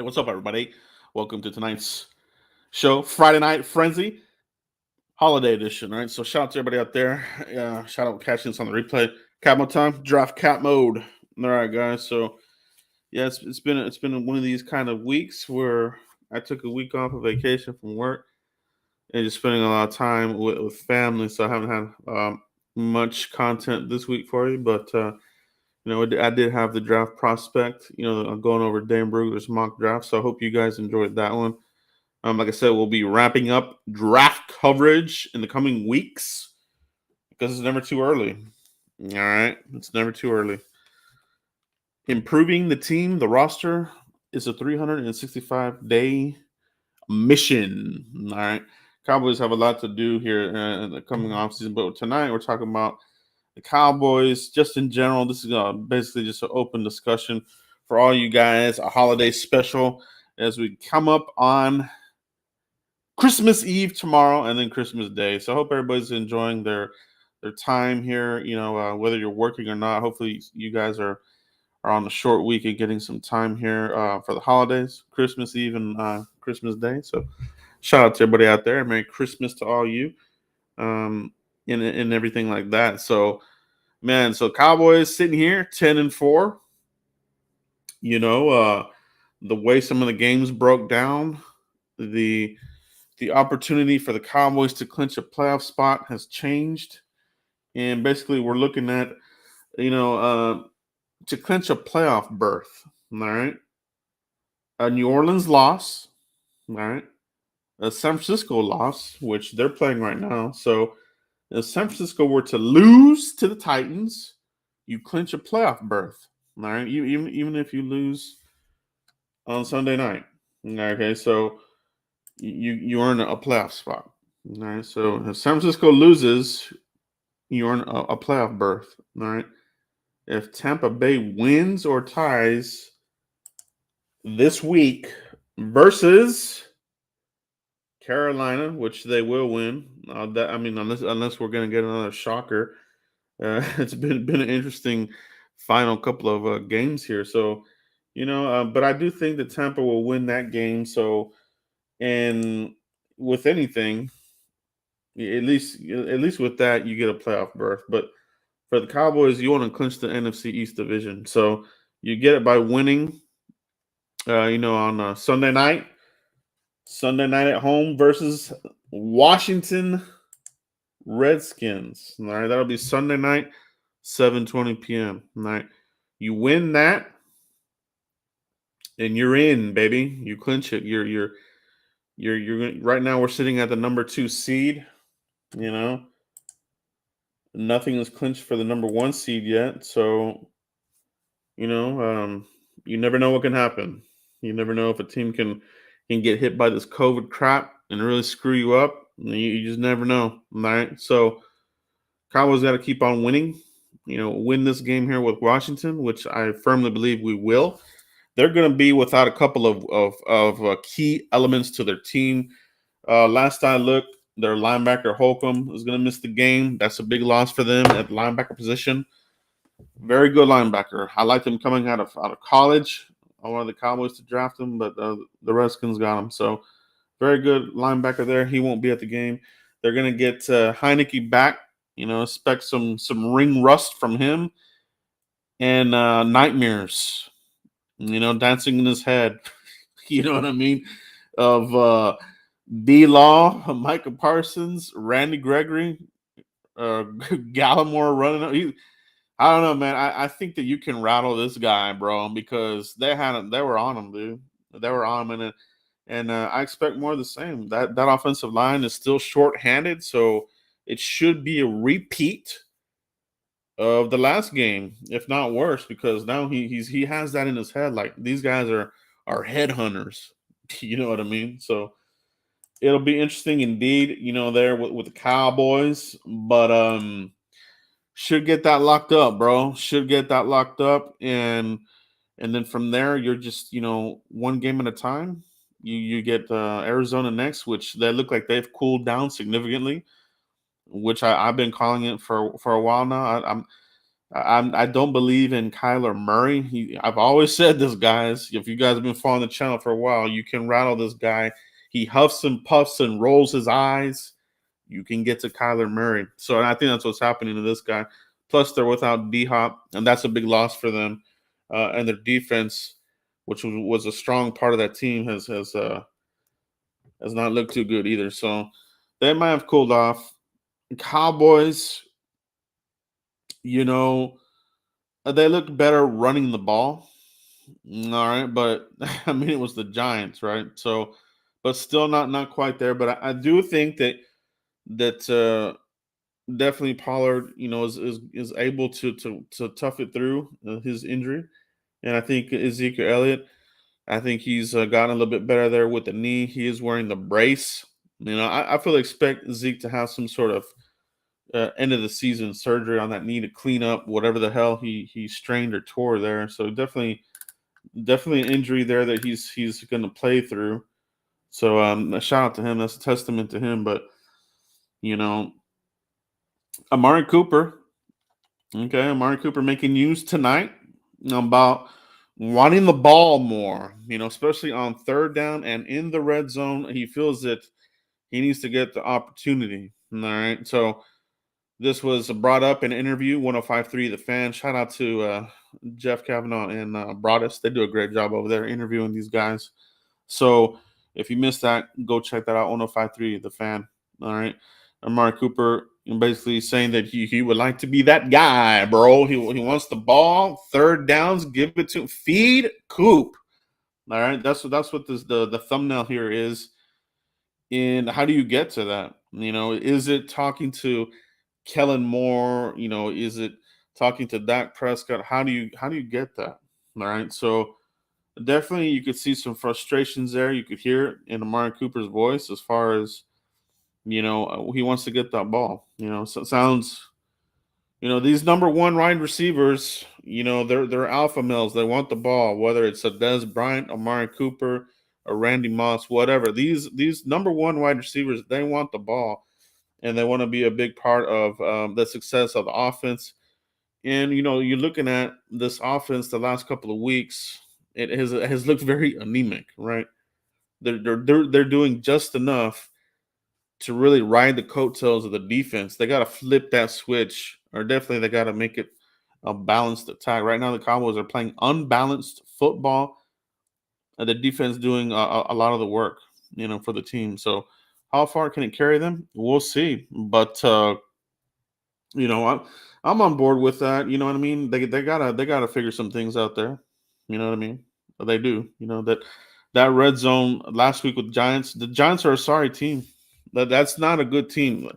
Hey, what's up, everybody? Welcome to tonight's show, Friday Night Frenzy, holiday edition. All right, so shout out to everybody out there. Shout out catching this on the replay. Cat mode time, draft cat mode. All right, guys. So yeah, it's been one of these kind of weeks where I took a week off of vacation from work and just spending a lot of time with family. So I haven't had much content this week for you, but I did have the draft prospect. I'm going over Dan Brugler's mock draft. So I hope you guys enjoyed that one. Like I said, we'll be wrapping up draft coverage in the coming weeks because it's never too early. All right, it's never too early. Improving the team, the roster is a 365-day mission. All right, Cowboys have a lot to do here in the coming offseason, but tonight we're talking about the Cowboys just in general. This is basically just an open discussion for all you guys, a holiday special as we come up on Christmas Eve tomorrow and then Christmas Day. So I hope everybody's enjoying their time here. Whether you're working or not, hopefully you guys are on a short week and getting some time here for the holidays, Christmas Eve and Christmas Day. So shout out to everybody out there. Merry Christmas to all you, and everything like that. So man, so Cowboys sitting here 10-4. The way some of the games broke down, the opportunity for the Cowboys to clinch a playoff spot has changed. And basically, we're looking at, to clinch a playoff berth. All right. A New Orleans loss. All right. A San Francisco loss, which they're playing right now. So if San Francisco were to lose to the Titans, you clinch a playoff berth. All right. Even if you lose on Sunday night. Okay. So you earn a playoff spot. All right. So if San Francisco loses, you earn a playoff berth. All right. If Tampa Bay wins or ties this week versus Carolina, which they will win. Unless we're going to get another shocker. It's been an interesting final couple of games here. So, but I do think that Tampa will win that game. So, and with anything, at least with that, you get a playoff berth. But for the Cowboys, you want to clinch the NFC East division. So you get it by winning, on Sunday night. Sunday night at home versus Washington Redskins. All right, that'll be Sunday night, 7:20 p.m. All right, you win that, and you're in, baby. You clinch it. You're right now. We're sitting at the number 2 seed. Nothing is clinched for the number 1 seed yet. So, you never know what can happen. You never know if a team can get hit by this COVID crap and really screw you up. You just never know. All right. So, Cowboys got to keep on winning. Win this game here with Washington, which I firmly believe we will. They're going to be without a couple of key elements to their team. Last I looked, their linebacker Holcomb is going to miss the game. That's a big loss for them at linebacker position. Very good linebacker. I liked him coming out of college. I wanted the Cowboys to draft him, but the Redskins got him. So very good linebacker there. He won't be at the game. They're going to get Heineke back. Expect some ring rust from him and nightmares. Dancing in his head. You know what I mean? Of D-Law, Micah Parsons, Randy Gregory, Gallimore running. I don't know, man. I think that you can rattle this guy, bro, because they were on him, dude. They were on him, and I expect more of the same. That offensive line is still short-handed, so it should be a repeat of the last game, if not worse, because now he has that in his head. Like, these guys are headhunters. You know what I mean? So it'll be interesting indeed, there with the Cowboys, but should get that locked up, bro. Should get that locked up, and then from there, you're just one game at a time. You get Arizona next, which they look like they've cooled down significantly, which I've been calling it for a while now. I don't believe in Kyler Murray. I've always said this, guys. If you guys have been following the channel for a while, you can rattle this guy. He huffs and puffs and rolls his eyes. You can get to Kyler Murray. So I think that's what's happening to this guy. Plus, they're without D Hop, and that's a big loss for them. And their defense, which was a strong part of that team, has not looked too good either. So they might have cooled off. Cowboys, you know, they look better running the ball. All right, but I mean it was the Giants, right? So, but still not quite there. But I do think that definitely Pollard, is able to tough it through his injury, and I think Ezekiel Elliott, I think he's gotten a little bit better there with the knee. He is wearing the brace. I fully expect Zeke to have some sort of end of the season surgery on that knee to clean up whatever the hell he strained or tore there. So definitely an injury there that he's going to play through. So a shout out to him. That's a testament to him. But you know, Amari Cooper. Okay, Amari Cooper making news tonight about wanting the ball more. Especially on third down and in the red zone. He feels that he needs to get the opportunity. All right, so this was brought up in an interview, 105.3 The Fan. Shout out to Jeff Kavanaugh and Broadus. They do a great job over there interviewing these guys. So if you missed that, go check that out, 105.3 The Fan. All right. Amari Cooper basically saying that he would like to be that guy, bro. He wants the ball, third downs, give it to him. Feed Coop. All right. That's what the thumbnail here is. And how do you get to that? Is it talking to Kellen Moore? Is it talking to Dak Prescott? How do you get that? All right. So definitely you could see some frustrations there. You could hear it in Amari Cooper's voice as far as, he wants to get that ball. So it sounds, these number one wide receivers, they're alpha males. They want the ball, whether it's a Des Bryant, Amari Cooper, or Randy Moss, whatever. These number one wide receivers, they want the ball, and they want to be a big part of the success of the offense. And you're looking at this offense the last couple of weeks. It has looked very anemic, right? They're doing just enough to really ride the coattails of the defense. They got to flip that switch, or definitely they got to make it a balanced attack. Right now, the Cowboys are playing unbalanced football, and the defense doing a lot of the work, for the team. So, how far can it carry them? We'll see. But I'm on board with that. You know what I mean? They gotta figure some things out there. You know what I mean? They do. That red zone last week with Giants. The Giants are a sorry team. That's not a good team.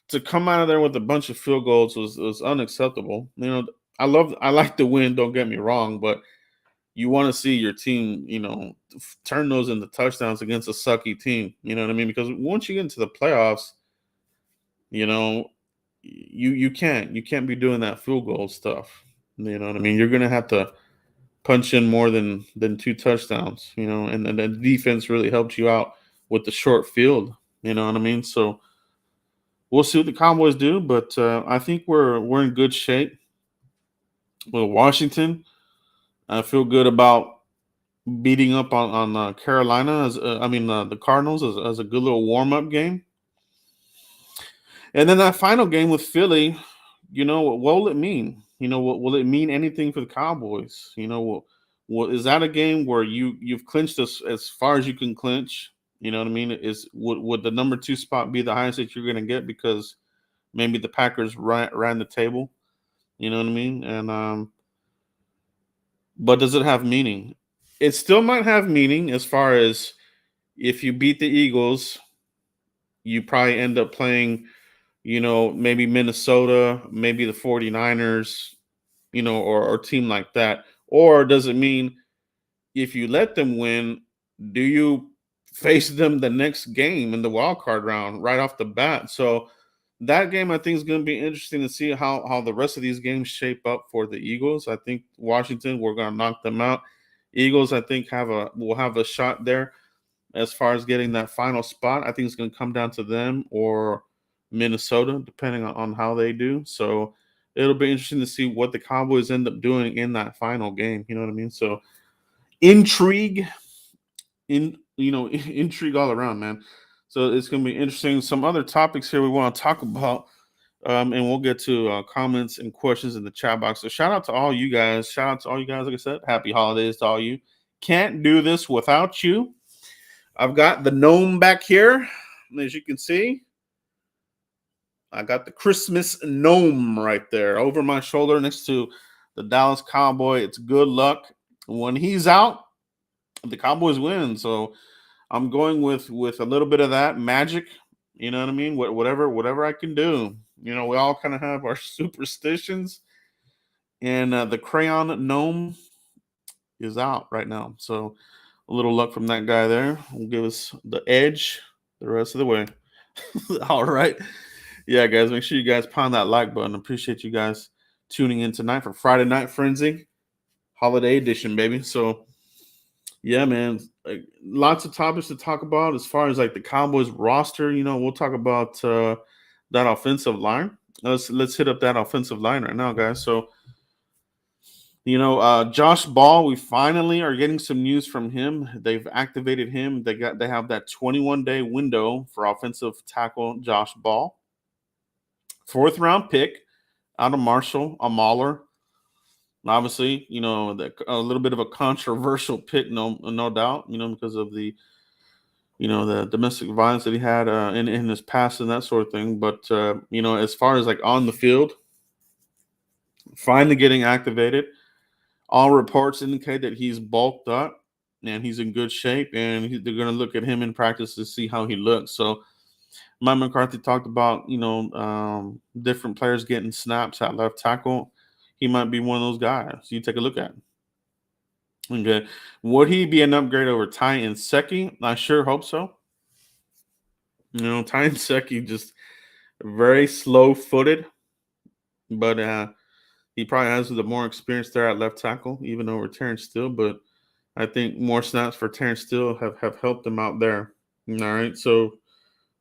To come out of there with a bunch of field goals was unacceptable. I like the win. Don't get me wrong, but you want to see your team, turn those into touchdowns against a sucky team. You know what I mean? Because once you get into the playoffs, you know, you can't be doing that field goal stuff. You know what I mean? You're gonna have to punch in more than two touchdowns. And the defense really helped you out with the short field. You know what I mean? So we'll see what the Cowboys do, but I think we're in good shape with Washington. I feel good about beating up on Carolina the Cardinals as a good little warm up game. And then that final game with Philly, what will it mean? Will it mean anything for the Cowboys? Is that a game where you've clinched as far as you can clinch? You know what I mean? Would the number 2 spot be the highest that you're going to get because maybe the Packers ran the table? You know what I mean? And but does it have meaning? It still might have meaning as far as if you beat the Eagles, you probably end up playing, maybe Minnesota, maybe the 49ers, or a team like that. Or does it mean if you let them win, do you face them the next game in the wild card round right off the bat? So that game, I think, is going to be interesting to see how the rest of these games shape up for the Eagles. I think Washington, we're going to knock them out. Eagles, I think, will have a shot there as far as getting that final spot. I think it's going to come down to them or Minnesota, depending on how they do. So it'll be interesting to see what the Cowboys end up doing in that final game. You know what I mean? So intrigue, intrigue all around, man. So it's gonna be interesting. Some other topics here we want to talk about. And we'll get to comments and questions in the chat box. So shout out to all you guys. Shout out to all you guys. Like I said, happy holidays to all you. Can't do this without you. I've got the gnome back here. As you can see, I got the Christmas gnome right there over my shoulder next to the Dallas Cowboy. It's good luck. When he's out, the Cowboys win. So I'm going with a little bit of that magic. You know what I mean? Whatever I can do. You know, we all kind of have our superstitions, and the crayon gnome is out right now. So a little luck from that guy there will give us the edge the rest of the way. All right. Yeah, guys, make sure you guys pound that like button. Appreciate you guys tuning in tonight for Friday Night Frenzy Holiday Edition, baby. So, yeah, man, like, lots of topics to talk about as far as like the Cowboys roster. You know, we'll talk about that offensive line. Let's hit up that offensive line right now, guys. So, Josh Ball, we finally are getting some news from him. They've activated him. They have that 21-day window for offensive tackle Josh Ball. 4th round pick out of Marshall, a Mauler. Obviously, a little bit of a controversial pick, no doubt, because of the domestic violence that he had in his past and that sort of thing. But as far as like on the field, finally getting activated. All reports indicate that he's bulked up and he's in good shape, and they're going to look at him in practice to see how he looks. So Mike McCarthy talked about, different players getting snaps at left tackle. He might be one of those guys. You take a look at him. Okay. Would he be an upgrade over Ty Nsekhe? I sure hope so. Ty Nsekhe just very slow-footed, but he probably has the more experience there at left tackle, even over Terrence Steele. But I think more snaps for Terrence Steele have helped him out there. All right. So,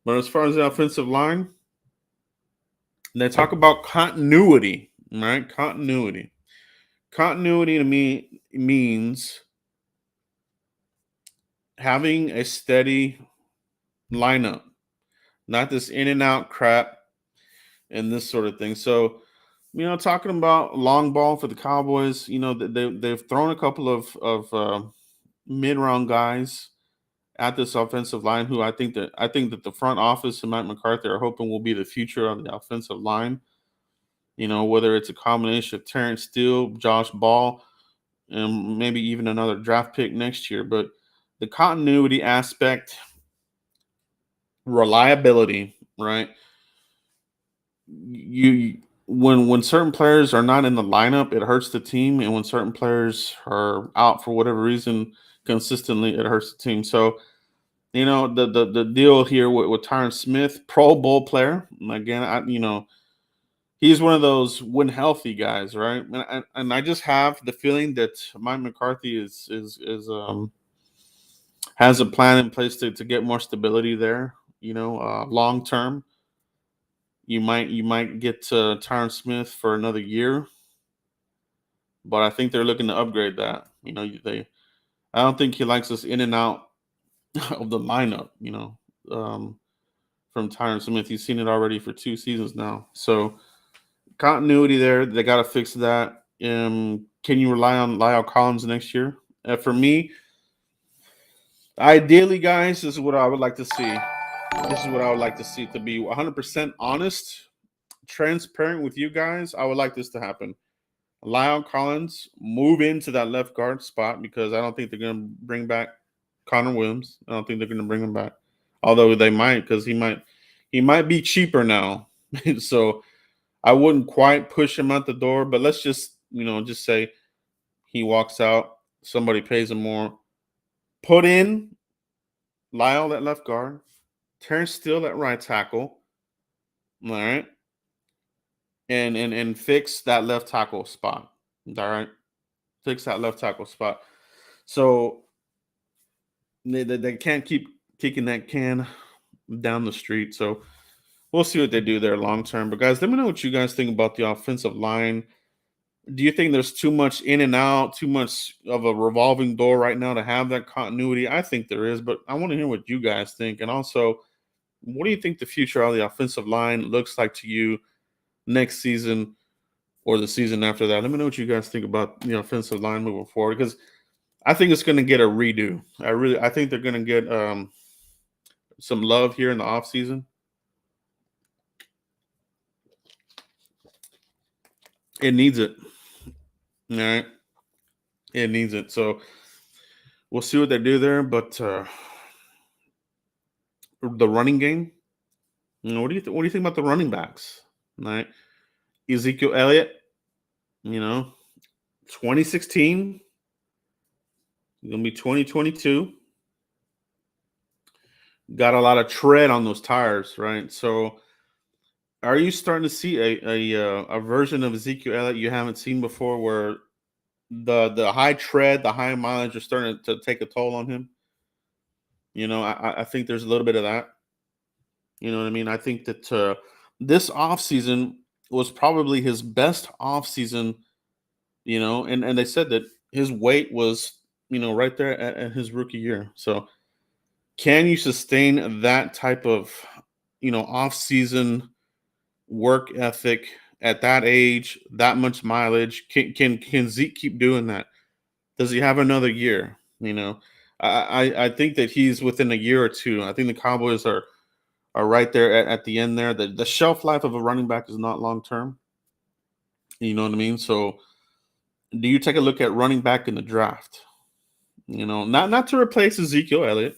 but as far as the offensive line, they talk about continuity, right? Continuity. Continuity to me means having a steady lineup, not this in and out crap and this sort of thing. So, talking about long ball for the Cowboys, they've thrown a couple of mid round guys at this offensive line who I think that the front office and Mike McCarthy are hoping will be the future of the offensive line. Whether it's a combination of Terrence Steele, Josh Ball, and maybe even another draft pick next year. But the continuity aspect, reliability, right? When certain players are not in the lineup, it hurts the team, and when certain players are out for whatever reason consistently, it hurts the team. So, the deal here with Tyron Smith, Pro Bowl player. Again, he's one of those when healthy guys, right? And I just have the feeling that Mike McCarthy is has a plan in place to get more stability there. Long term, you might get to Tyron Smith for another year, but I think they're looking to upgrade that. I don't think he likes us in and out of the lineup. From Tyron Smith, he's seen it already for 2 seasons now. So continuity there, they got to fix that. Can you rely on Lyle Collins next year? For me, ideally, guys, this is what I would like to see. This is what I would like to see, to be 100% honest, transparent with you guys. I would like this to happen. Lyle Collins move into that left guard spot, because I don't think they're going to bring back Connor Williams. I don't think they're going to bring him back, although they might, because he might be cheaper now. So I wouldn't quite push him out the door, but let's just say he walks out, somebody pays him more. Put in Lyle at left guard, Terrence Steele at right tackle. All right. And fix that left tackle spot. All right. Fix that left tackle spot. So they can't keep kicking that can down the street. So we'll see what they do there long term. But guys, let me know what you guys think about the offensive line. Do you think there's too much in and out, too much of a revolving door right now to have that continuity? I think there is, but I want to hear what you guys think. And also, what do you think the future of the offensive line looks like to you next season or the season after that? Let me know what you guys think about the offensive line moving forward, because I think it's going to get a redo. I think they're going to get some love here in the offseason. It needs it. All right. It needs it. So we'll see what they do there. But the running game, what do you think about the running backs? All right. Ezekiel Elliott, 2016, gonna be 2022. Got a lot of tread on those tires, right? So are you starting to see a version of Ezekiel Elliott you haven't seen before, where the high tread, the high mileage are starting to take a toll on him? I think there's a little bit of that. You know what I mean? I think that this offseason was probably his best offseason, and they said that his weight was, right there at his rookie year. So can you sustain that type of, off-season work ethic at that age, that much mileage? Can Zeke keep doing that? Does he have another year? I think that he's within a year or two. I think the Cowboys are right there at the end there. The shelf life of a running back is not long term. You know what I mean? So do you take a look at running back in the draft? Not to replace Ezekiel Elliott.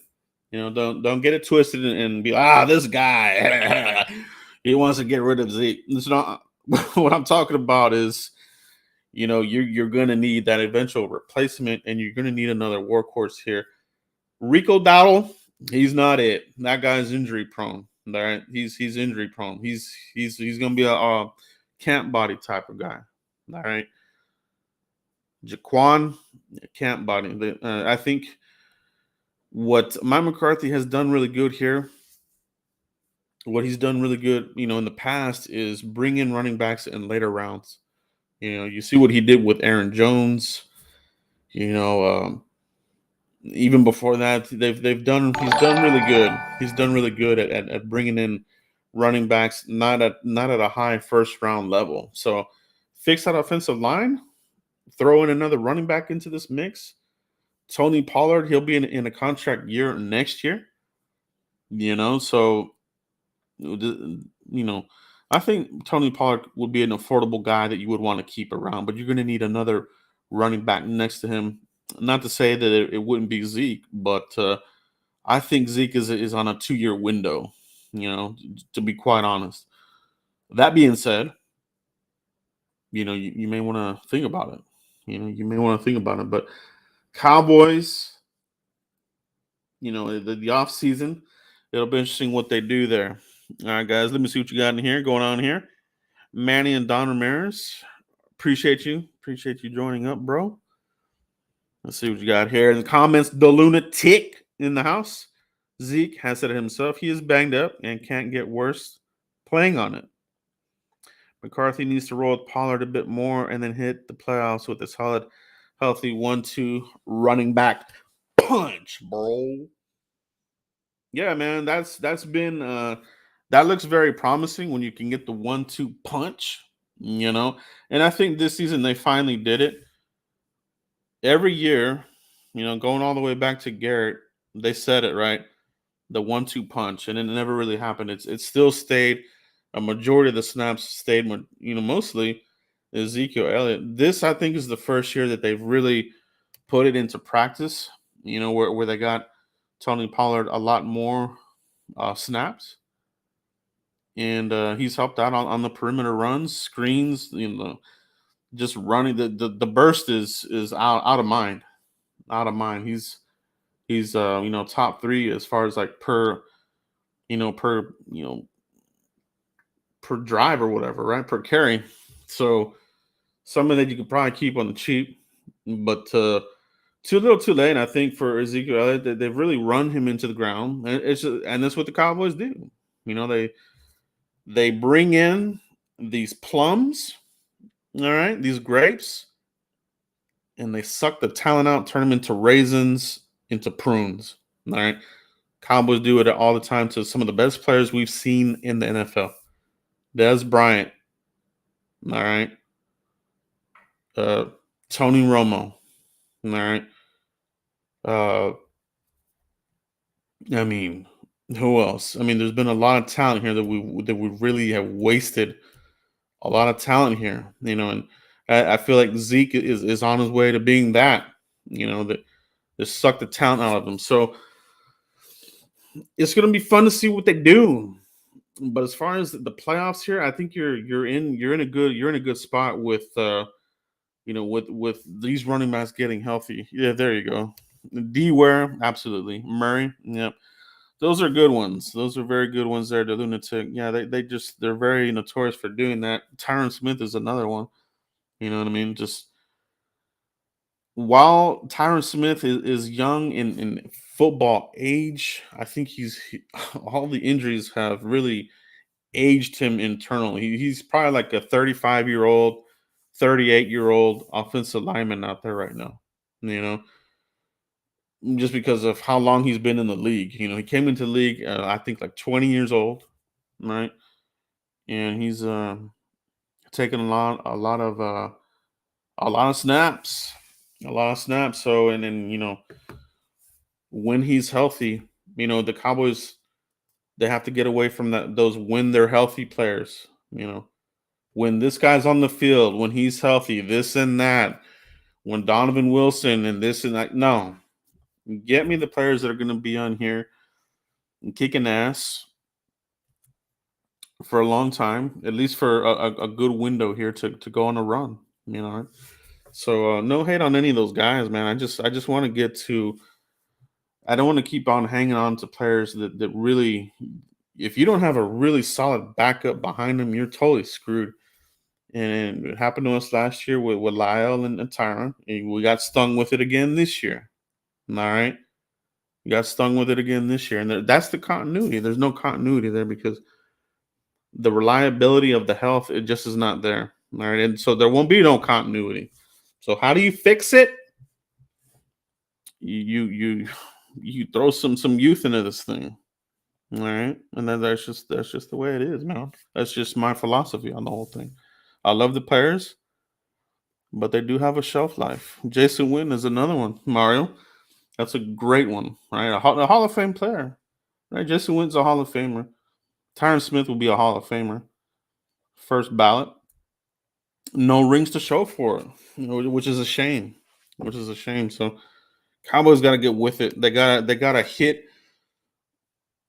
Don't get it twisted and be this guy he wants to get rid of Zeke. It's not what I'm talking about. Is you're gonna need that eventual replacement, and you're gonna need another workhorse here. Rico Dowdle, he's not it. That guy's injury prone. All right, he's injury prone. He's gonna be a camp body type of guy. All right, Jaquan, camp body. I think what Mike McCarthy has done really good here, what he's done really good, in the past, is bring in running backs in later rounds. You see what he did with Aaron Jones. Even before that, they've done. He's done really good. He's done really good at bringing in running backs, not at a high first round level. So fix that offensive line. Throw in another running back into this mix. Tony Pollard, he'll be in a contract year next year. So I think Tony Pollard would be an affordable guy that you would want to keep around, but you're going to need another running back next to him. Not to say that it wouldn't be Zeke, but I think Zeke is on a 2-year window, to be quite honest. That being said, you may want to think about it. You may want to think about it. But Cowboys, the off season, it'll be interesting what they do there. All right, guys, let me see what you got in here going on here. Manny and Don Ramirez, appreciate you joining up, bro. Let's see what you got here in the comments. The lunatic in the house. Zeke has said it himself. He is banged up and can't get worse playing on it. McCarthy needs to roll with Pollard a bit more and then hit the playoffs with a solid, healthy 1-2 running back punch, bro. Yeah, man, that's been that looks very promising when you can get the 1-2 punch, and I think this season they finally did it. Every year, going all the way back to Garrett, they said it right, the 1-2 punch, and it never really happened. It still stayed. A majority of the snaps stayed, mostly Ezekiel Elliott. This, I think, is the first year that they've really put it into practice. Where they got Tony Pollard a lot more snaps, and he's helped out on the perimeter runs, screens. Just running the burst is out of mind, out of mind. He's top 3 as far as like per drive or whatever, right? Per carry. So something that you could probably keep on the cheap, but too little too late, I think, for Ezekiel Elliott. They've really run him into the ground. And that's what the Cowboys do. They bring in these plums, all right, these grapes, and they suck the talent out, turn them into raisins, into prunes. All right. Cowboys do it all the time to some of the best players we've seen in the NFL. Des Bryant, all right. Uh, Tony Romo, all right. Uh, I mean, who else? I mean, there's been a lot of talent here that we really have wasted a lot of talent here, and I feel like Zeke is on his way to being that, that just suck the talent out of him. So it's gonna be fun to see what they do. But as far as the playoffs here, I think you're in a good spot with with these running backs getting healthy. Yeah, there you go. D Ware, absolutely. Murray, yep. Those are good ones. Those are very good ones there. The lunatic. Yeah, they're very notorious for doing that. Tyron Smith is another one. You know what I mean? Just while Tyron Smith is young in football age, I think all the injuries have really aged him internally. He's probably like a 35-year-old, 38-year-old offensive lineman out there right now. You know, just because of how long he's been in the league. He came into the league, I think, like 20 years old, right? And he's taken a lot of snaps, a lot of snaps. So, and then when he's healthy, the Cowboys, they have to get away from those when they're healthy players. When this guy's on the field, when he's healthy, this and that. When Donovan Wilson and this and that. No, get me the players that are going to be on here and kicking ass for a long time, at least for a good window here to go on a run. You know, so no hate on any of those guys, man. I just want to get to. I don't want to keep on hanging on to players that really. If you don't have a really solid backup behind them, you're totally screwed. And it happened to us last year with Lyle and Tyron. And we got stung with it again this year. All right. We got stung with it again this year. And that's the continuity. There's no continuity there because the reliability of the health, it just is not there. All right. And so there won't be no continuity. So how do you fix it? You throw some youth into this thing. All right. And then that's just the way it is, man. That's just my philosophy on the whole thing. I love the players, but they do have a shelf life. Jason Witten is another one. Mario, that's a great one, right? A Hall of Fame player, right? Jason Witten's a Hall of Famer. Tyron Smith will be a Hall of Famer, first ballot. No rings to show for it, which is a shame. Which is a shame. So Cowboys got to get with it. They gotta hit.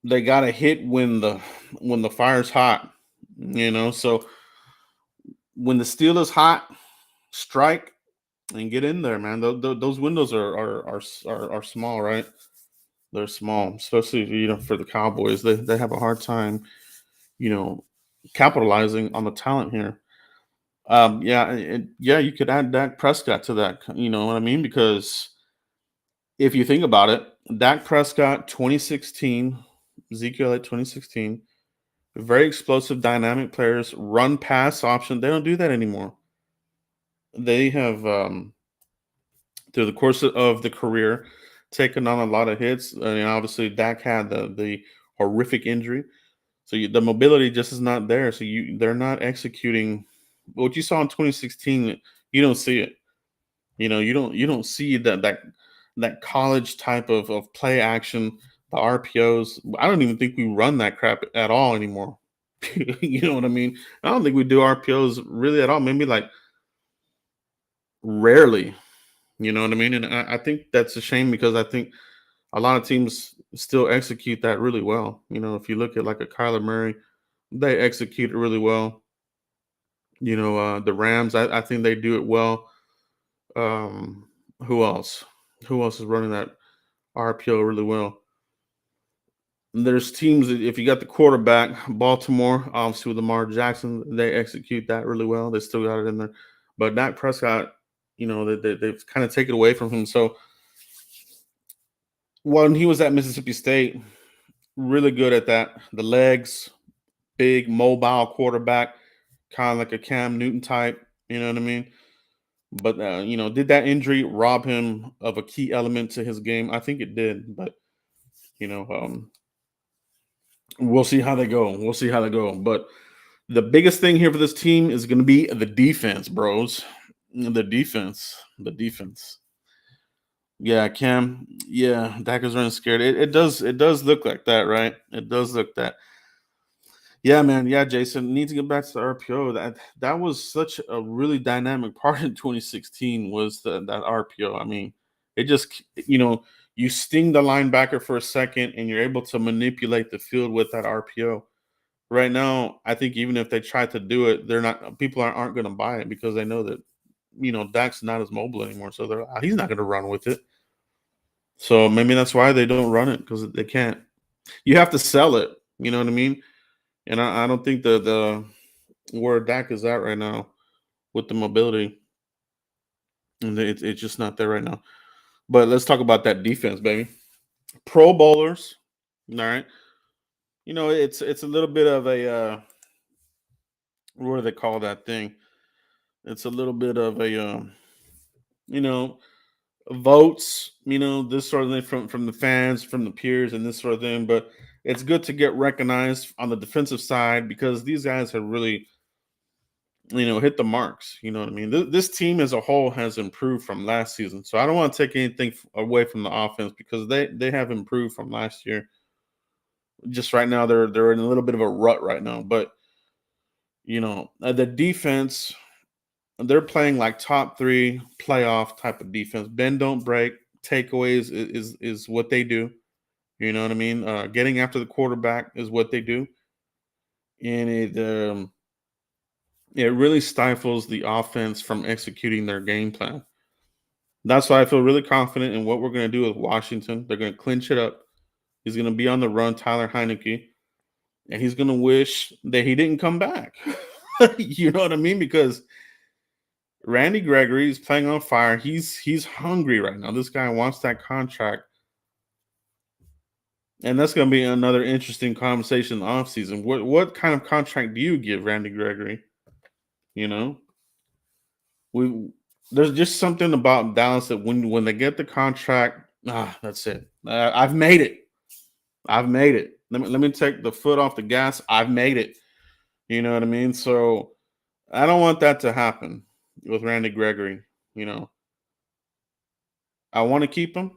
They gotta hit when the fire's hot. So when the steel is hot, strike and get in there, man. Those windows are small, right? They're small, especially for the Cowboys. They have a hard time, you know, capitalizing on the talent here. Yeah, yeah, you could add Dak Prescott to that. You know what I mean? Because if you think about it, Dak Prescott 2016, Ezekiel at 2016, very explosive, dynamic players, run pass option. They don't do that anymore. They have through the course of the career taken on a lot of hits. And obviously, Dak had the horrific injury, so the mobility just is not there. So they're not executing what you saw in 2016. You don't see it. You don't see that college type of play action, the RPOs. I don't even think we run that crap at all anymore. You know what I mean? I don't think we do RPOs really at all. Maybe like rarely. You know what I mean? And I think that's a shame because I think a lot of teams still execute that really well. If you look at like a Kyler Murray, they execute it really well. The Rams, I think they do it well. Um, who else? Who else is running that RPO really well? There's teams that if you got the quarterback, Baltimore, obviously with Lamar Jackson, they execute that really well. They still got it in there. But Dak Prescott, they've kind of taken away from him. So when he was at Mississippi State, really good at that. The legs, big mobile quarterback, kind of like a Cam Newton type. You know what I mean? But did that injury rob him of a key element to his game? I think it did. But you know, we'll see how they go. We'll see how they go. But the biggest thing here for this team is going to be the defense, bros. The defense. The defense. Yeah, Cam. Yeah, Dak is running scared. It does. It does look like that, right? It does look that. Yeah, man. Yeah, Jason. Need to get back to the RPO. That was such a really dynamic part in 2016. Was that RPO? I mean, it just you sting the linebacker for a second, and you're able to manipulate the field with that RPO. Right now, I think even if they try to do it, they're not. People aren't going to buy it because they know that Dak's not as mobile anymore. So he's not going to run with it. So maybe that's why they don't run it because they can't. You have to sell it. You know what I mean? And I don't think the where Dak is at right now with the mobility, and it's just not there right now. But let's talk about that defense, baby. Pro bowlers, all right. It's a little bit of a what do they call that thing? It's a little bit of a you know votes, this sort of thing from the fans, from the peers, and this sort of thing. But it's good to get recognized on the defensive side because these guys have really hit the marks. You know what I mean? This team as a whole has improved from last season. So I don't want to take anything away from the offense because they have improved from last year. Just right now they're in a little bit of a rut right now, but the defense, they're playing like top 3 playoff type of defense. Bend don't break. Takeaways is what they do. You know what I mean? Getting after the quarterback is what they do, and it really stifles the offense from executing their game plan. That's why I feel really confident in what we're going to do with Washington. They're going to clinch it up. He's going to be on the run, Tyler Heineke, and he's going to wish that he didn't come back. You know what I mean? Because Randy Gregory is playing on fire. He's hungry right now. This guy wants that contract. And that's going to be another interesting conversation in the offseason. What kind of contract do you give Randy Gregory? You know, we there's just something about Dallas that when they get the contract, that's it. I've made it. I've made it. Let me take the foot off the gas. I've made it. You know what I mean? So I don't want that to happen with Randy Gregory. You know, I want to keep him,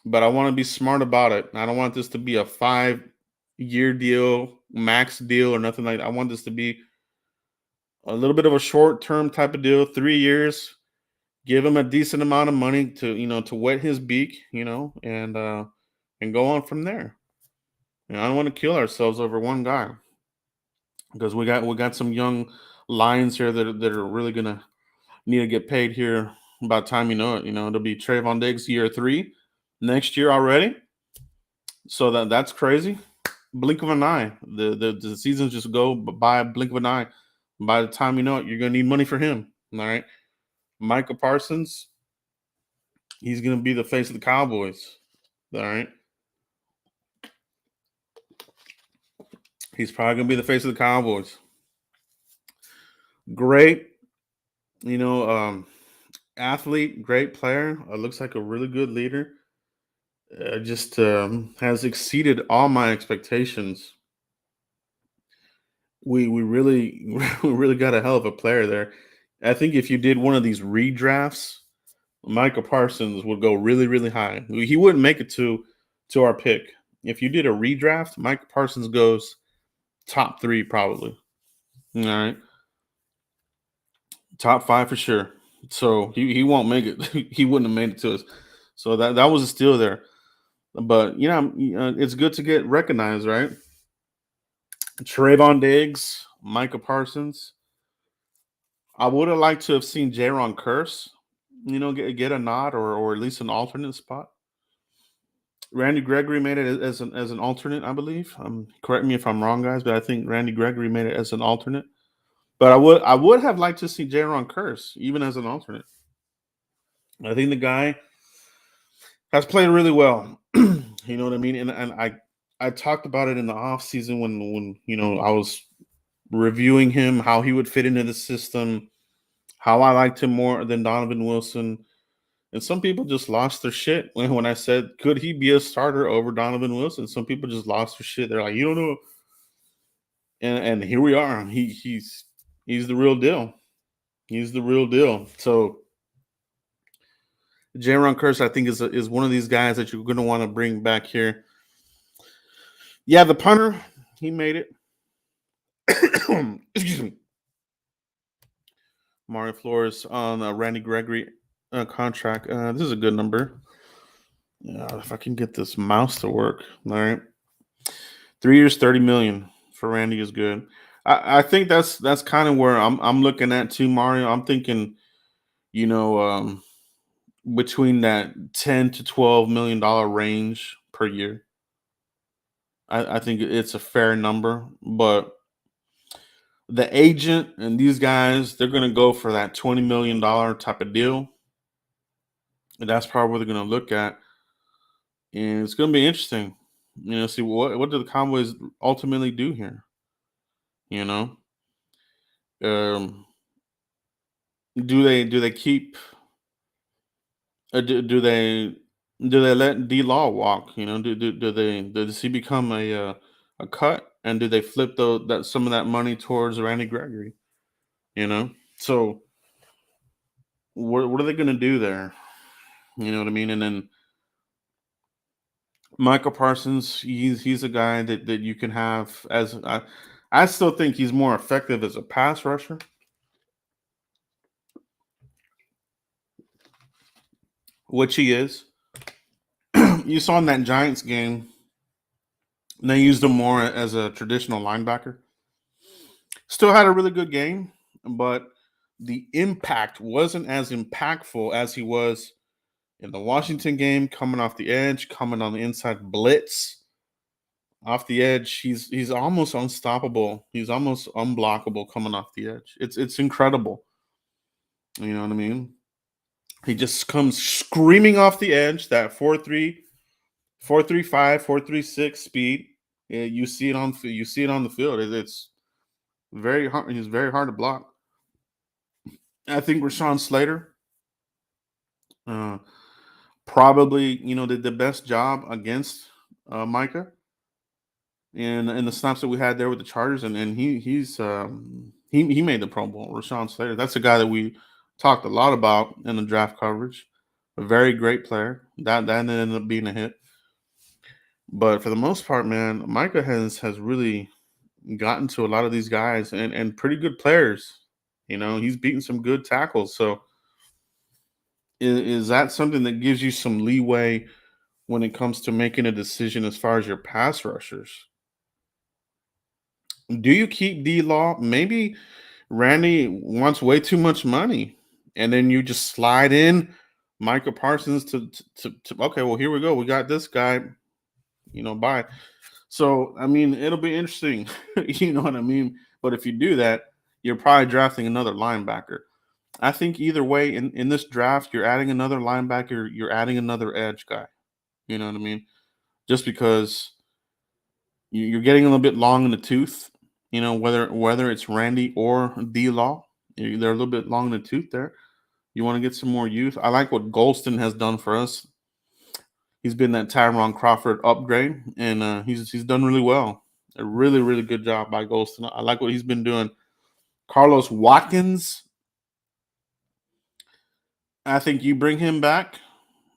but I want to be smart about it. I don't want this to be a 5-year deal, max deal, or nothing like that. I want this to be a little bit of a short term type of deal, 3 years. Give him a decent amount of money to wet his beak, and go on from there. I don't want to kill ourselves over one guy because we got some young lions here that are really gonna need to get paid here about time you know it. It'll be Trayvon Diggs year 3 next year already. So that's crazy. Blink of an eye. The seasons just go by a blink of an eye. By the time you know it, you're gonna need money for him. All right. Micah Parsons, he's gonna be the face of the Cowboys. All right. He's probably gonna be the face of the Cowboys. Great, you know, athlete, great player. Looks like a really good leader. Just has exceeded all my expectations. We really we really got a hell of a player there. I think if you did one of these redrafts, Michael Parsons would go really really high. He wouldn't make it to our pick. If you did a redraft, Michael Parsons goes top 3 probably. All right, top 5 for sure. So he won't make it. He wouldn't have made it to us. So that was a steal there. But it's good to get recognized, right? Trayvon Diggs, Micah Parsons. I would have liked to have seen Jaron Curse, get a nod or at least an alternate spot. Randy Gregory made it as an alternate, I believe. Correct me if I'm wrong, guys, but I think Randy Gregory made it as an alternate. But I would have liked to see Jaron Curse even as an alternate. I think the guy has played really well. You know what I mean? And I I talked about it in the off season when I was reviewing him, how he would fit into the system, how I liked him more than Donovan Wilson. And some people just lost their shit when I said, could he be a starter over Donovan Wilson? Some people just lost their shit. They're like, you don't know. And here we are. He's the real deal. He's the real deal. So Jaron Curse, I think, is one of these guys that you're going to want to bring back here. Yeah, the punter, he made it. Excuse me. Mario Flores on Randy Gregory contract. This is a good number. If I can get this mouse to work. All right. 3 years, 30 million for Randy is good. I think that's kind of where I'm looking at too, Mario. I'm thinking, you know, between that 10 to $12 million range per year. I think it's a fair number, but the agent and these guys, they're going to go for that $20 million type of deal. And that's probably what they're going to look at. And it's going to be interesting, see what do the Cowboys ultimately do here, you know? Um, do they keep do they let D Law walk? Does he become a cut, and do they flip that some of that money towards Randy Gregory? So what are they going to do there? You know what I mean? And then Michael Parsons, he's a guy that you can have as I still think he's more effective as a pass rusher, which he is. You saw in that Giants game, they used him more as a traditional linebacker. Still had a really good game, but the impact wasn't as impactful as he was in the Washington game, coming off the edge, coming on the inside blitz. Off the edge, he's almost unstoppable. He's almost unblockable coming off the edge. It's incredible. You know what I mean? He just comes screaming off the edge, that 4.3, 4.35, 4.36 speed. Yeah, you see it on the field. It's very hard. He's very hard to block. I think Rashawn Slater uh, probably did the best job against Micah in the snaps that we had there with the Chargers, and he made the Pro Bowl. Rashawn Slater, that's a guy that we talked a lot about in the draft coverage. A very great player. That ended up being a hit. But for the most part, man, Micah has really gotten to a lot of these guys and pretty good players. He's beaten some good tackles. So is that something that gives you some leeway when it comes to making a decision as far as your pass rushers? Do you keep D Law? Maybe Randy wants way too much money, and then you just slide in Micah Parsons to okay, well, here we go. We got this guy, bye. So, I mean, it'll be interesting. You know what I mean? But if you do that, you're probably drafting another linebacker. I think either way, in this draft, you're adding another linebacker, you're adding another edge guy. You know what I mean? Just because you're getting a little bit long in the tooth, whether it's Randy or D Law, they're a little bit long in the tooth there. You want to get some more youth. I like what Golston has done for us. He's been that Tyron Crawford upgrade, and he's done really well. A really, really good job by Golston. I like what he's been doing. Carlos Watkins, I think you bring him back.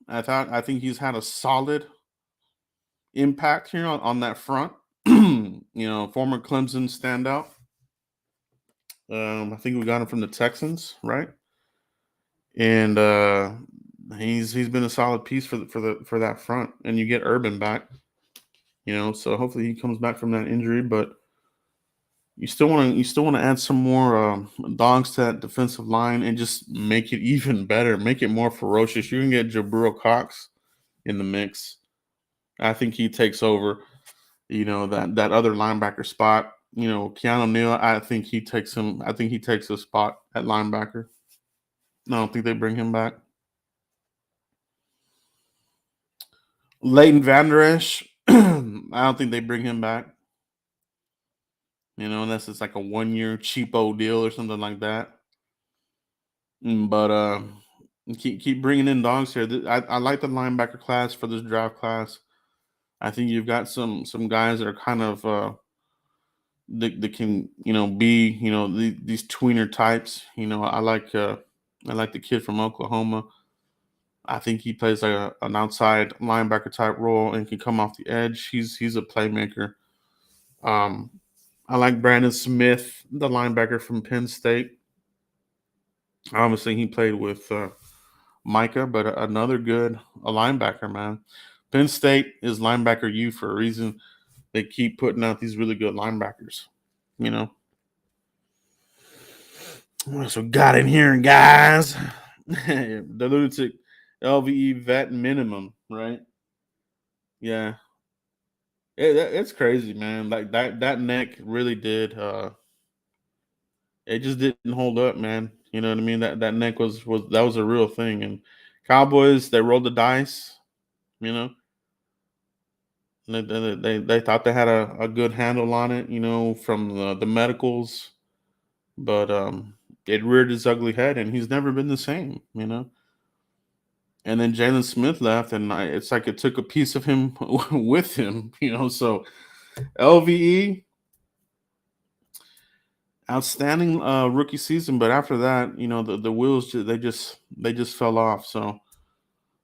I think he's had a solid impact here on that front. Former Clemson standout. I think we got him from the Texans, right? And he's been a solid piece for that front. And you get Urban back, so hopefully he comes back from that injury. But you still want to add some more dogs to that defensive line and just make it even better, make it more ferocious. You can get Jabril Cox in the mix. I think he takes over, that other linebacker spot. Keanu Neal, I think he takes a spot at linebacker. I don't think they bring him back. Leighton Vander Esch, I don't think they bring him back. Unless it's like a 1 year cheapo deal or something like that. But keep bringing in dogs here. I like the linebacker class for this draft class. I think you've got some guys that are kind of that can be these tweener types. I like the kid from Oklahoma. I think he plays like an outside linebacker type role and can come off the edge. He's a playmaker. Um, I like Brandon Smith, the linebacker from Penn State. Obviously, he played with Micah, but another good a linebacker, man. Penn State is linebacker U for a reason. They keep putting out these really good linebackers. You know, what else we got in here, guys? The lunatic LVE vet minimum, right? Yeah, it's crazy, man. Like that neck really did. It just didn't hold up, man. You know what I mean? That neck was that was a real thing. And Cowboys, they rolled the dice. You know, they thought they had a good handle on it. From the medicals, but it reared its ugly head, and he's never been the same. And then Jalen Smith left, and it's like it took a piece of him with him. So LVE, outstanding rookie season, but after that, the wheels they just fell off. So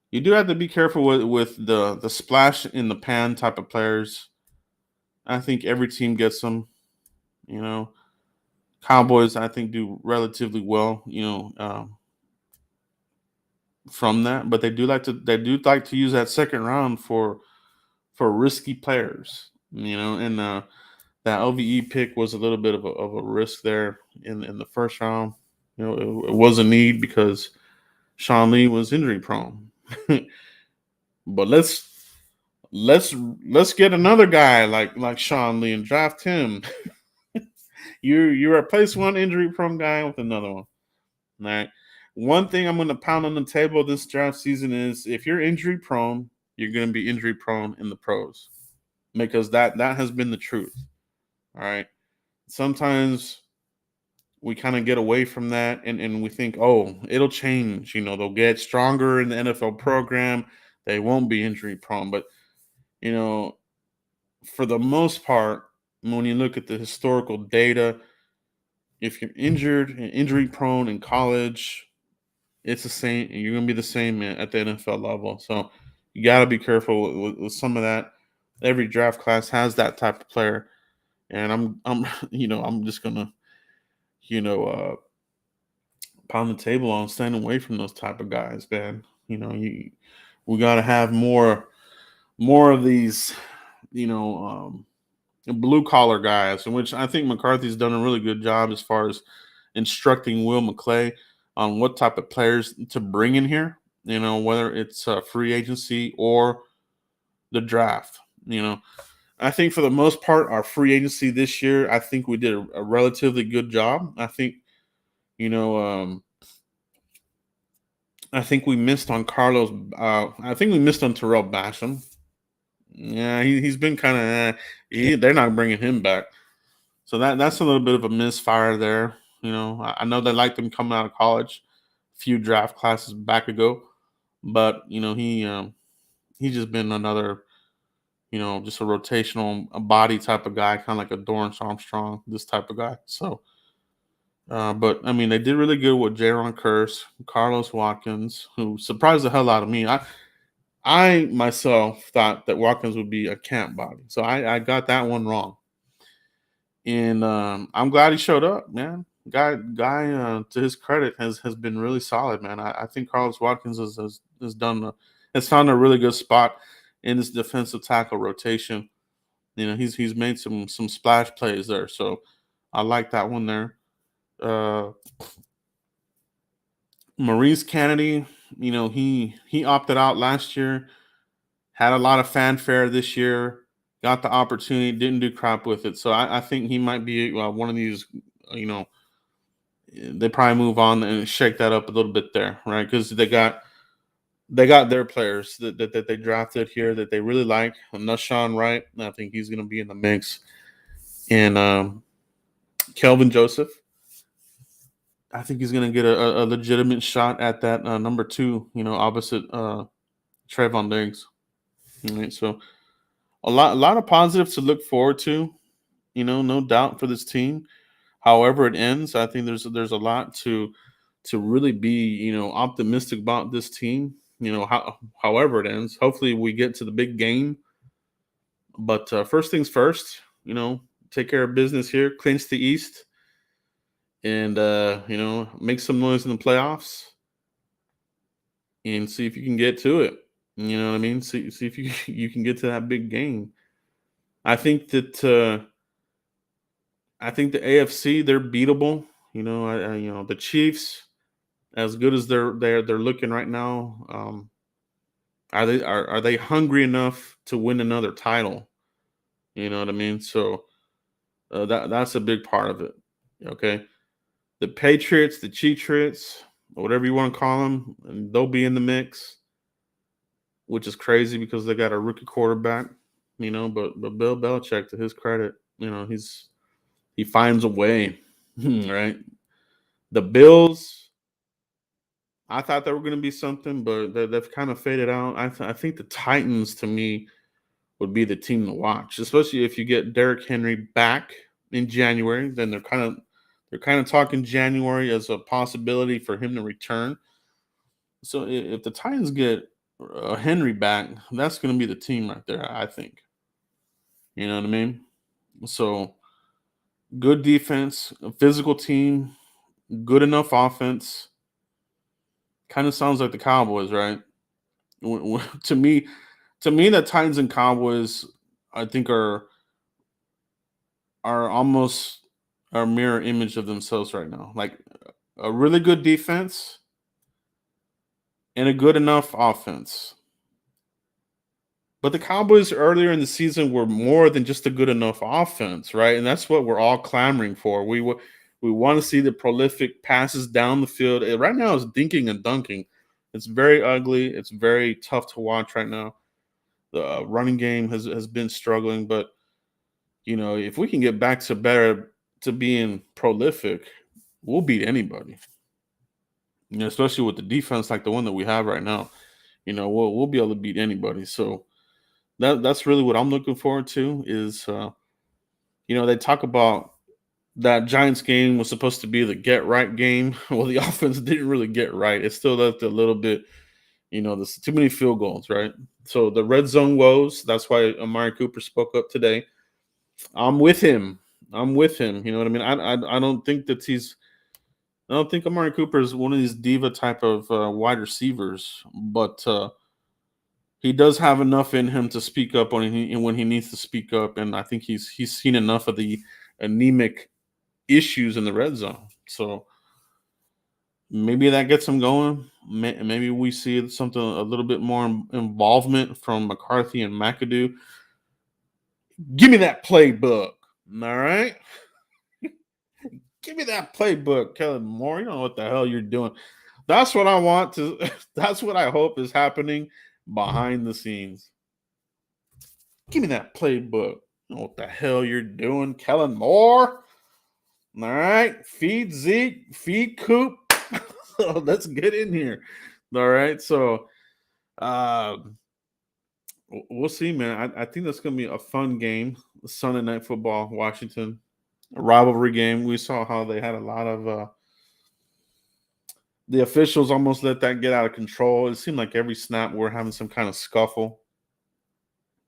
you do have to be careful with the splash in the pan type of players. I think every team gets them. You know, Cowboys I think do relatively well. From that, but they do like to use that second round for risky players. And that OVE pick was a little bit of a risk there in the first round. It was a need because Sean Lee was injury prone. But let's get another guy like Sean Lee and draft him. You replace one injury prone guy with another one. All right. One thing I'm going to pound on the table this draft season is if you're injury prone, you're going to be injury prone in the pros because that has been the truth. All right. Sometimes we kind of get away from that and we think, oh, it'll change. They'll get stronger in the NFL program. They won't be injury prone. But, you know, for the most part, when you look at the historical data, if you're injured and injury prone in college, it's the same. You're going to be the same at the NFL level. So you got to be careful with some of that. Every draft class has that type of player. And I'm I'm just going to, you know, uh, pound the table on staying away from those type of guys, man. We got to have more of these, you know, blue collar guys, in which I think McCarthy's done a really good job as far as instructing Will McClay on what type of players to bring in here. Whether it's free agency or the draft. I think for the most part, our free agency this year, I think we did a relatively good job. You know, um, I think we missed on Carlos. I think we missed on Terrell Basham. Yeah, he's been kind of. They're not bringing him back, so that's a little bit of a misfire there. I know they liked him coming out of college, a few draft classes back ago, but he's just been another, just a rotational, a body type of guy, kind of like a Dorrance Armstrong, this type of guy. So, but I mean, they did really good with Jaron Curse, Carlos Watkins, who surprised the hell out of me. I myself thought that Watkins would be a camp body, so I got that one wrong. And I'm glad he showed up, man. Guy, to his credit, has been really solid, man. I think Carlos Watkins has found a really good spot in this defensive tackle rotation. He's made some splash plays there, so I like that one there. Uh, Maurice Kennedy, he opted out last year, had a lot of fanfare this year, got the opportunity, didn't do crap with it. So I think he might be one of these, you know, they probably move on and shake that up a little bit there, right? Because they got they got their players that they drafted here that they really like. Nushan Wright, I think he's going to be in the mix, and Kelvin Joseph. I think he's going to get a legitimate shot at that number two, opposite Trayvon Diggs. All right, so a lot of positives to look forward to. No doubt for this team. However it ends, I think there's a lot to really be optimistic about this team. However it ends. Hopefully we get to the big game. But first things first, take care of business here, clinch the East, and make some noise in the playoffs, and see if you can get to it. You know what I mean? See if you you can get to that big game. I think that I think the AFC they're beatable. The Chiefs, as good as they're looking right now. Are they hungry enough to win another title? You know what I mean? So that's a big part of it. Okay, the Patriots, the Cheatriots, whatever you want to call them, and they'll be in the mix, which is crazy because they got a rookie quarterback. But Bill Belichick, to his credit, he finds a way, right? The Bills, I thought they were going to be something, but they've kind of faded out. I think the Titans, to me, would be the team to watch, especially if you get Derrick Henry back in January. Then they're kind of talking January as a possibility for him to return. So if the Titans get Henry back, that's going to be the team right there. I think. You know what I mean? So good defense, a physical team, good enough offense. Kind of sounds like the Cowboys, right? To me, the Titans and Cowboys, I think are almost a mirror image of themselves right now. Like a really good defense and a good enough offense. But the Cowboys earlier in the season were more than just a good enough offense, right? And that's what we're all clamoring for. We want to see the prolific passes down the field. Right now, it's dinking and dunking. It's very ugly. It's very tough to watch right now. The running game has been struggling, but if we can get back to being prolific, we'll beat anybody. Especially with the defense like the one that we have right now. We'll be able to beat anybody. So that's really what I'm looking forward to. Is they talk about that Giants game was supposed to be the get right game. Well, the offense didn't really get right. It still left a little bit. There's too many field goals, right? So the red zone woes. That's why Amari Cooper spoke up today. I'm with him. You know what I mean? I don't think that I don't think Amari Cooper is one of these diva type of wide receivers, but he does have enough in him to speak up when he needs to speak up, and I think he's seen enough of the anemic issues in the red zone. So maybe that gets him going. Maybe we see something a little bit more involvement from McCarthy and McAdoo. Give me that playbook, all right? Give me that playbook, Kellen Moore. You know what the hell you're doing. That's what I want to. That's what I hope is happening behind the scenes. Give me that playbook. You know what the hell you're doing, Kellen Moore. All right, feed Zeke, feed Coop. Let's get in here. All right, so we'll see, man. I think that's gonna be a fun game. Sunday Night Football, Washington, a rivalry game. We saw how they had a lot of. The officials almost let that get out of control. It seemed like every snap we're having some kind of scuffle.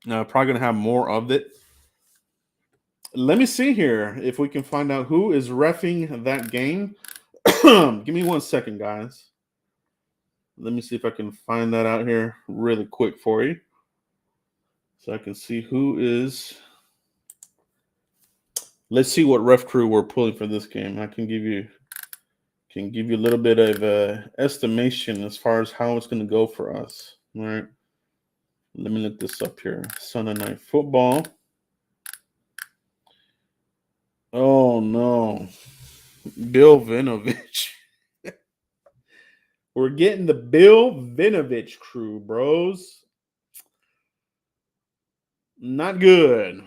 Probably gonna have more of it. Let me see here if we can find out who is reffing that game. Give me 1 second, guys. Let me see if I can find that out here really quick for you, so I can see who is. Let's see what ref crew we're pulling for this game. I can give you a little bit of estimation as far as how it's going to go for us. All right. Let me look this up here. Sunday Night Football. Oh no, Bill Vinovich. We're getting the Bill Vinovich crew, bros. Not good.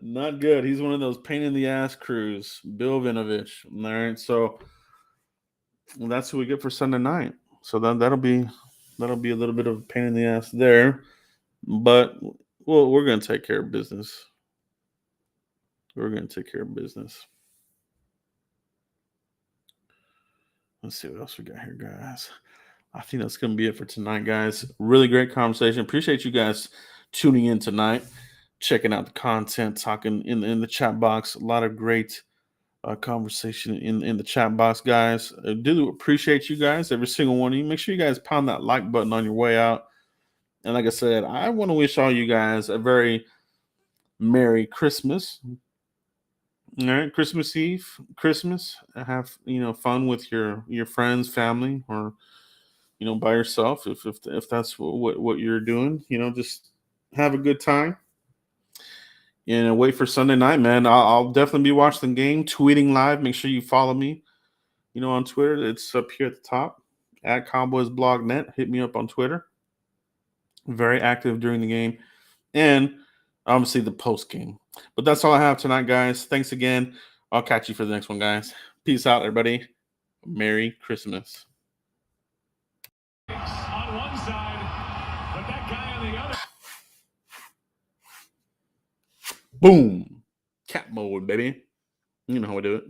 Not good. He's one of those pain in the ass crews. Bill Vinovich. All right. So that's who we get for Sunday night. So that'll be a little bit of a pain in the ass there. But we're gonna take care of business. We're gonna take care of business. Let's see what else we got here, guys. I think that's going to be it for tonight, guys. Really great conversation. Appreciate you guys tuning in tonight, checking out the content, talking in the chat box. A lot of great conversation in the chat box, guys. I do appreciate you guys, every single one of you. Make sure you guys pound that like button on your way out. And like I said, I want to wish all you guys a very Merry Christmas. All right, Christmas Eve, Christmas. Have fun with your friends, family, or by yourself if that's what you're doing. Just have a good time and wait for Sunday night, man. I'll definitely be watching the game, tweeting live. Make sure you follow me, on Twitter. It's up here at the top at Cowboys Blog Net. Hit me up on Twitter. Very active during the game and obviously the post game. But that's all I have tonight, guys. Thanks again. I'll catch you for the next one, guys. Peace out, everybody. Merry Christmas. On one side, but that guy on the other. Boom. Cat mode, baby. You know how we do it.